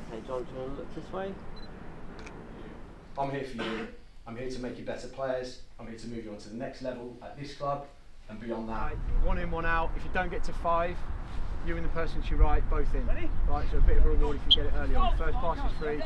Okay, John, do you want to look this way? I'm here for you. I'm here to make you better players. I'm here to move you on to the next level at this club and beyond that. Right, 1 in, 1 out. If you don't get to 5, you and the person to your right, both in. Right, so a bit of a reward if you get it early on. First pass is free,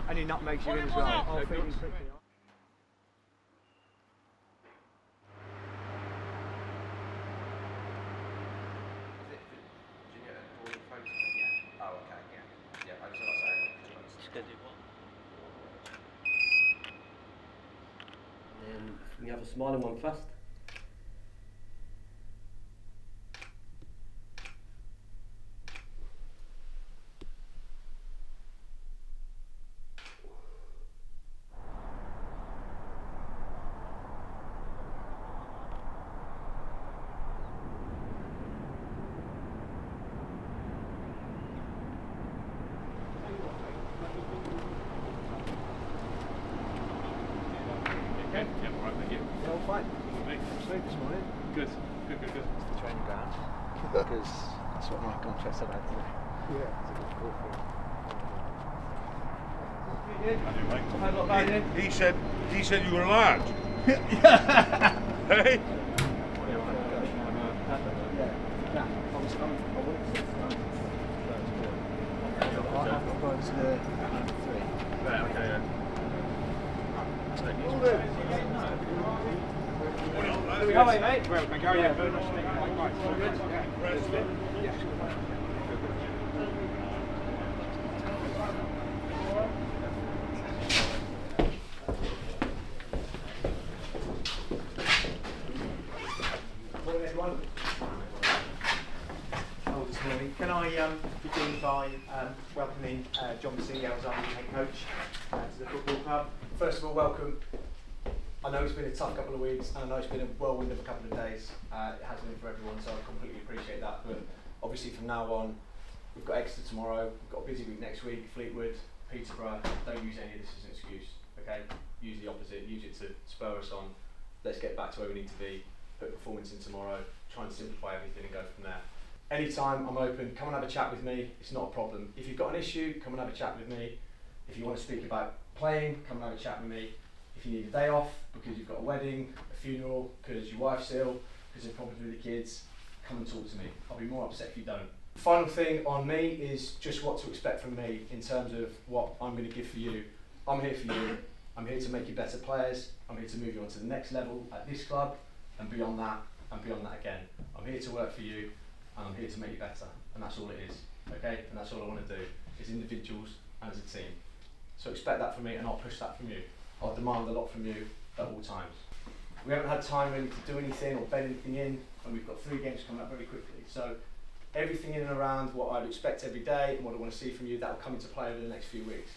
any nutmegs you in as well. I'll feed you quickly. We have a smiling one first. Fine. Smooth this morning. Good. It's the training ground. Because that's what my contract said I had to do. Yeah. It's a good call for it. He said you were large. Hey? How are you, mate? Well, thank you. How are you? Very nice to meet you. All good? Yeah. Morning, everyone. This morning. Can I begin by welcoming John Mousinho as our new head coach to the football club? First of all, welcome. I know it's been a tough couple of weeks, and I know it's been a whirlwind of a couple of days. It has been for everyone, so I completely appreciate that. But obviously, from now on, we've got Exeter tomorrow. We've got a busy week next week. Fleetwood, Peterborough. Don't use any of this as an excuse. Okay? Use the opposite. Use it to spur us on. Let's get back to where we need to be. Put performance in tomorrow. Try and simplify everything and go from there. Anytime I'm open, come and have a chat with me. It's not a problem. If you've got an issue, come and have a chat with me. If you want to speak about playing, come and have a chat with me. If you need a day off because you've got a wedding, a funeral, because your wife's ill, because there's problems with the kids, come and talk to me. I'll be more upset if you don't. Final thing on me is just what to expect from me in terms of what I'm going to give for you. I'm here for you. I'm here to make you better players. I'm here to move you on to the next level at this club and beyond that again. I'm here to work for you and I'm here to make you better. And that's all it is. Okay? And that's all I want to do, as individuals and as a team. So expect that from me and I'll push that from you. I'll demand a lot from you at all times. We haven't had time really to do anything or bed anything in, and we've got 3 games coming up very quickly. So everything in and around what I'd expect every day and what I want to see from you, that will come into play over the next few weeks.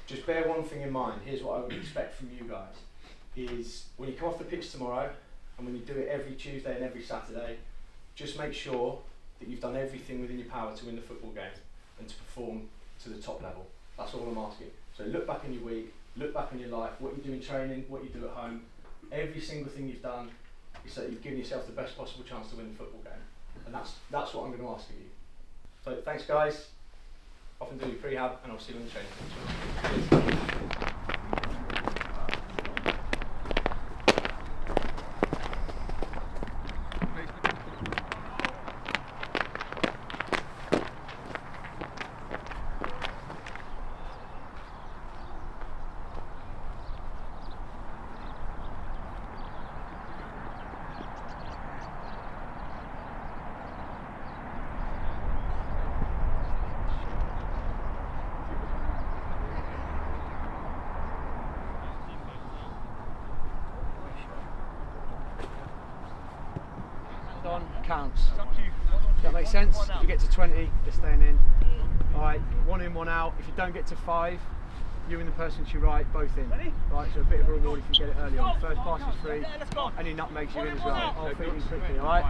Just bear one thing in mind. Here's what I would expect from you guys, is when you come off the pitch tomorrow, and when you do it every Tuesday and every Saturday, just make sure that you've done everything within your power to win the football game and to perform to the top level. That's all I'm asking. So look back in your week, look back on your life, what you do in training, what you do at home. Every single thing you've done is so that you've given yourself the best possible chance to win the football game. And that's what I'm going to ask of you. So thanks guys. Off and do your prehab and I'll see you in the training. Cheers. Counts. Does that make sense? If you get to 20, you're staying in. Alright, 1 in, 1 out. If you don't get to 5, you and the person to your right, both in. Right, so a bit of a reward if you get it early on. First pass is free, any nutmegs you in as well. I'll feed you quickly, alright?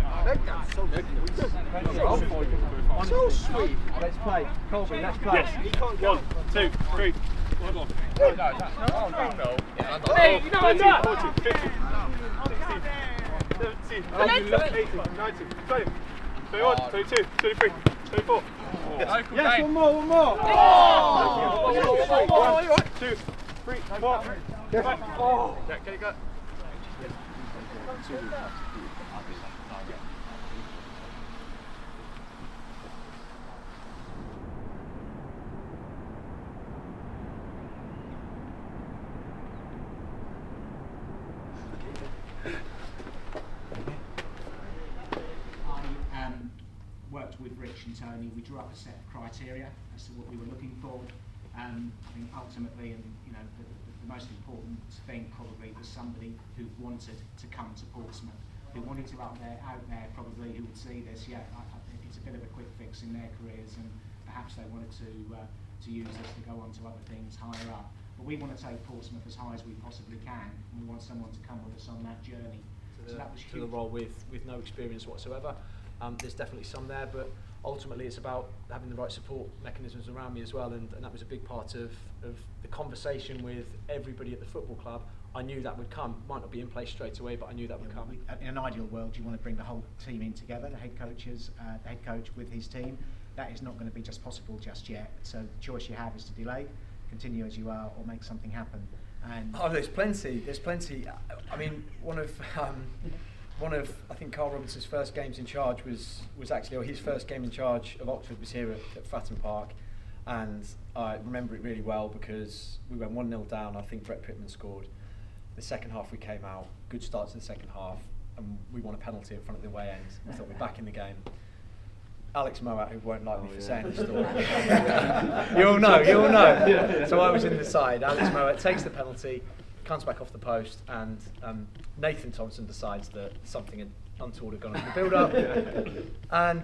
So sweet. Let's play. Colby, let's play. 1, 2, 3. Hey, you know I'm not! 14, 15, 16, 17, 18, 19, 20, 21, 22, 23, 24. Yes, one more. Oh! 1, 2, 3, 4. Oh! Get it, go. I worked with Rich and Tony. We drew up a set of criteria as to what we were looking for. I think ultimately, and the most important thing probably was somebody who wanted to come to Portsmouth, who wanted to out there probably, who would see this. It's a bit of a quick fix in their careers, and perhaps they wanted to use this to go on to other things higher up. But we want to take Portsmouth as high as we possibly can, and we want someone to come with us on that journey. So that was to the huge. role with no experience whatsoever. There's definitely some there, but ultimately it's about having the right support mechanisms around me as well, and that was a big part of the conversation with everybody at the football club. I knew that would come. Might not be in place straight away, but I knew that would come. In an ideal world, you want to bring the whole team in together, the head coach with his team. That is not going to be just possible just yet. So the choice you have is to delay, continue as you are, or make something happen. And there's plenty. I mean, one of I think Carl Robinson's first games in charge was actually, or his first game in charge of Oxford was here at Fratton Park, and I remember it really well because we went 1-0 down. I think Brett Pittman scored. The second half we came out, good start to the second half, and we won a penalty in front of the away end. I thought we're back in the game. Alex Moat, who won't like me for saying this story. You'll know. So I was in the side. Alex Moat takes the penalty, comes back off the post, and Nathan Thompson decides that something untoward had gone on in the build-up. And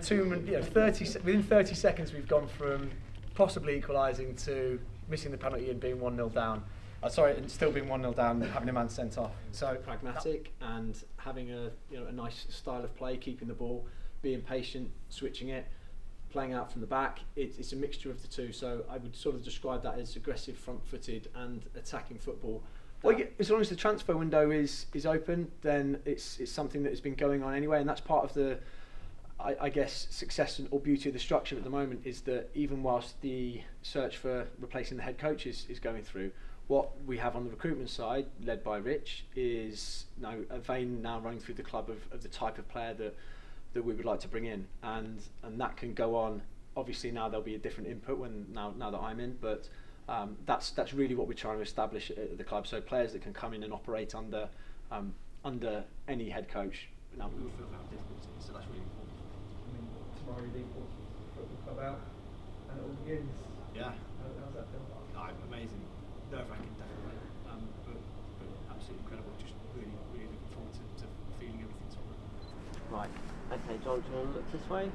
within 30 seconds, we've gone from possibly equalising to missing the penalty and being 1-0 down. And still being 1-0 down, having a man sent off. So Pragmatic and having a nice style of play, keeping the ball, being patient, switching it, playing out from the back. It's a mixture of the two. So I would sort of describe that as aggressive, front-footed, and attacking football. Well, as long as the transfer window is open, then it's something that has been going on anyway, and that's part of the, I guess, success or beauty of the structure at the moment, is that even whilst the search for replacing the head coach is going through, what we have on the recruitment side, led by Rich, is a vein now running through the club of the type of player that we would like to bring in, and that can go on. Obviously now there'll be a different input now that I'm in, but that's really what we're trying to establish at the club. So players that can come in and operate under any head coach. Now we will feel that difficulty, so that's really important. I mean, tomorrow you leave football club out, and it all begins. Yeah. How's that feel? Amazing. Nerve-wracking, definitely, but absolutely incredible. Just really, really looking forward to feeling everything tomorrow. Right. Okay, John, do you want to look this way?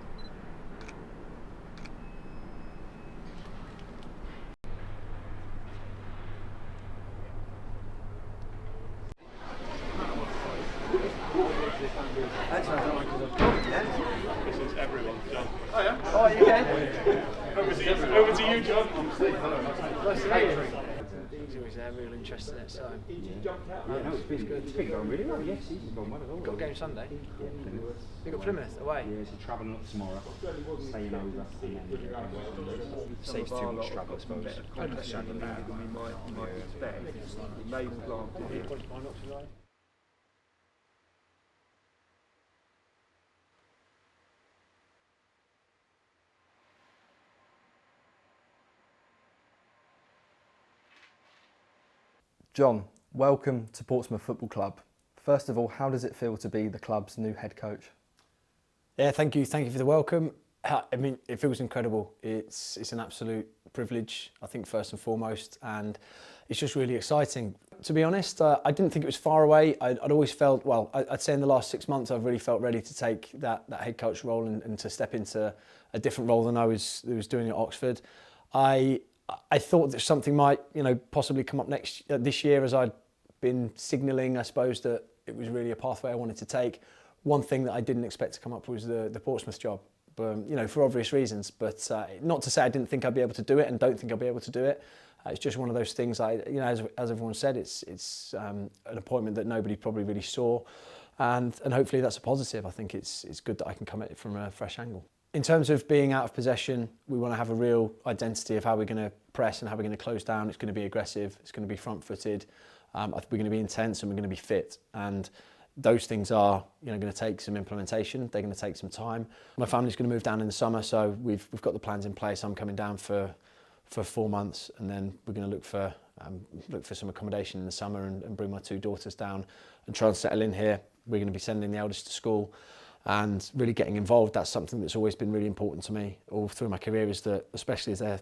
This is everyone, John. Oh yeah. Oh, you okay? Over to you, John. Nice to meet you. He's always there, real interest in it. So no, it's been going really well. Yes, he's going well at all. got a game Sunday. You got Plymouth away. Yeah, so travelling up tomorrow, staying over, and then saves too much travel, I suppose. John, welcome to Portsmouth Football Club. First of all, how does it feel to be the club's new head coach? Yeah, thank you for the welcome. I mean, it feels incredible. It's an absolute privilege, I think, first and foremost, and it's just really exciting. To be honest, I didn't think it was far away. I'd always felt, well, I'd say in the last 6 months, I've really felt ready to take that head coach role and to step into a different role than I was doing at Oxford. I thought that something might, possibly come up this year, as I'd been signalling, I suppose, that it was really a pathway I wanted to take. One thing that I didn't expect to come up was the Portsmouth job, for obvious reasons. But not to say I didn't think I'd be able to do it, and don't think I'll be able to do it. It's just one of those things. As everyone said, it's an appointment that nobody probably really saw, and hopefully that's a positive. I think it's good that I can come at it from a fresh angle. in terms of being out of possession, we want to have a real identity of how we're going to press and how we're going to close down. It's going to be aggressive, it's going to be front-footed, we're going to be intense and we're going to be fit. And those things are, going to take some implementation. They're going to take some time. My family's going to move down in the summer, so we've got the plans in place. I'm coming down for 4 months, and then we're going to look for some accommodation in the summer and bring my 2 daughters down and try and settle in here. We're going to be sending the eldest to school and really getting involved. That's something that's always been really important to me all through my career, is that, especially as a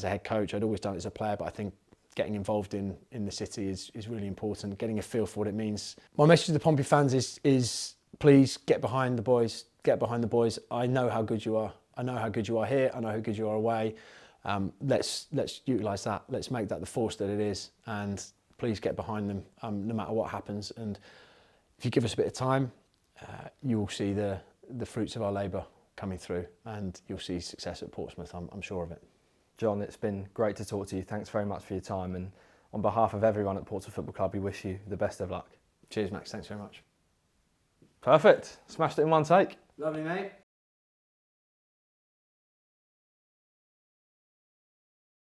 head coach, I'd always done it as a player, but I think getting involved in the city is really important, getting a feel for what it means. My message to the Pompey fans is please get behind the boys, I know how good you are. I know how good you are here, I know how good you are away. Let's utilise that, let's make that the force that it is, and please get behind them no matter what happens. And if you give us a bit of time, you will see the fruits of our labour coming through, and you'll see success at Portsmouth, I'm sure of it. John, it's been great to talk to you. Thanks very much for your time, and on behalf of everyone at Portsmouth Football Club, we wish you the best of luck. Cheers, Max, thanks very much. Perfect, smashed it in one take. Lovely, mate.